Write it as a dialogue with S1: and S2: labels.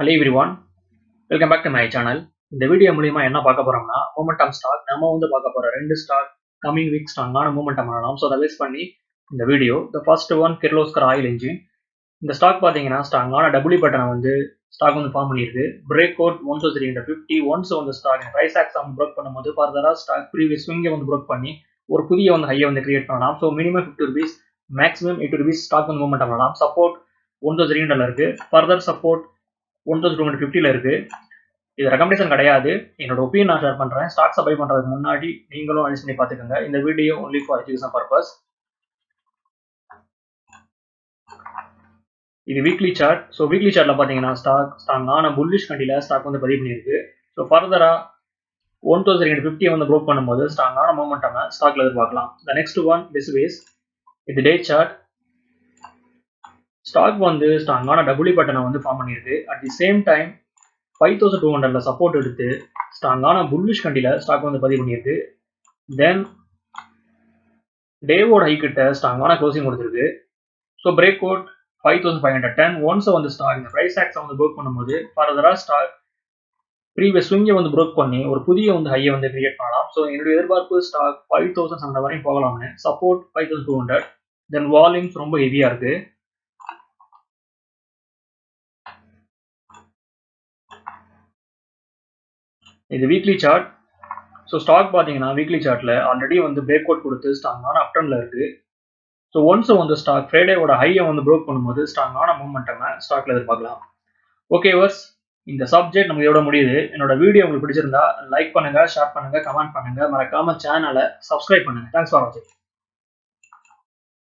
S1: Hello everyone, welcome back to my channel. இந்த video மூலியமா என்ன பார்க்க போறோம்னா மொமெண்டம் ஸ்டாக் நம்ம பார்க்க போற ரெண்டு ஸ்டாக் கமிங் வீக் ஸ்ட்ராங்கான மொமெண்டம் ஆனலாம். ஸோ அதை பேஸ் பண்ணி இந்த video the first one Kirloskar oil engine. இந்த ஸ்டாக் பார்த்தீங்கன்னா ஸ்ட்ராங்கான டபுள்யூ பட்டனை ஸ்டாக் ஃபார்ம் பண்ணியிருக்கு. Break out 1350 once stock price ஆக்ஸ் பிரேக் பண்ணும்போது ஃபர்தரா ஸ்டாக் ப்ரீவியஸ் ஸ்விங்கை பிரேக் பண்ணி ஒரு புதிய ஹையை கிரியேட் பண்ணலாம். So minimum 50 rupees maximum 80 rupees stock momentum ஆனலாம். சப்போர்ட் 1300 இருக்கு. ஃபர்தர் சப்போர்ட் 1250 இருக்கு. இது ரெக்கமெண்டேஷன் கிடையாது, என்னோட ஒப்பீனியன் நான் ஷேர் பண்றேன். ஸ்டாக்ஸ் பை பண்றதுக்கு முன்னாடி நீங்களும் அனலைஸ் பண்ணி பாத்துக்கோங்க. இந்த video only for education purpose. இது வீக்லி சார்ட். ஸோ வீக்லி சார்ட்ல பாத்தீங்கன்னா ஸ்ட்ராங்கான புல்லிஷ் கண்டில ஸ்டாக் பதிவு பண்ணியிருக்கு. ஸோ ஃபர்தரா 1250 ப்ரோக் பண்ணும்போது ஸ்ட்ராங்கான மொமெண்டம் ஸ்டாக்ல எதிர்பார்க்கலாம். த நெக்ஸ்ட் ஒன் பிஸ்வேஸ். இது டே சார்ட். ஸ்டாக் ஸ்ட்ராங்கான டபுள்யூ பட்டனை ஃபார்ம் பண்ணியிருக்கு. At the same time 5200 support எடுத்து ஸ்ட்ராங்கான புல்லிஷ் கண்டில ஸ்டாக் பதிவு பண்ணியிருக்கு. தென் டேவோட ஹை கிட்ட ஸ்ட்ராங்கான க்ளோசிங் கொடுத்துருக்கு. So break out 5510 once stock இந்த பிரைஸ் ஆக்ஸ் பிரேக் பண்ணும்போது ஃபர்தரா ஸ்டாக் ப்ரீவியஸ் ஸ்விங்கை பிரேக் பண்ணி ஒரு புதிய ஹையை கிரியேட் பண்ணலாம். ஸோ என்னுடைய எதிர்பார்ப்பு ஸ்டாக் 5700 வரையும் போகலாம்னு. சப்போர்ட் 5200. தென் வால்யூம்ஸ் ரொம்ப ஹெவியா இருக்கு. இது வீக்லி சார்ட். ஸோ ஸ்டாக் பார்த்தீங்கன்னா வீக்லி சார்ட்ல ஆல்ரெடி பிரேக் அவுட் கொடுத்து ஸ்ட்ராங்கான அப்டர்ன்ல இருக்கு. ஸோ ஒன்ஸ் ஸ்டாக் ஃப்ரைடேவோட ஹையை பிரேக் பண்ணும்போது ஸ்ட்ராங்கான மூவ்மெண்டம் ஸ்டாக்ல எதிர்பார்க்கலாம். ஓகே வர்ஸ், இந்த சப்ஜெக்ட் நமக்கு இதோட முடியுது. என்னோட வீடியோ உங்களுக்கு பிடிச்சிருந்தா லைக் பண்ணுங்க, ஷேர் பண்ணுங்க, கமெண்ட் பண்ணுங்க, மறக்காம சேனலை சப்ஸ்கிரைப் பண்ணுங்க. தேங்க்ஸ் ஃபார் வாட்சிங்.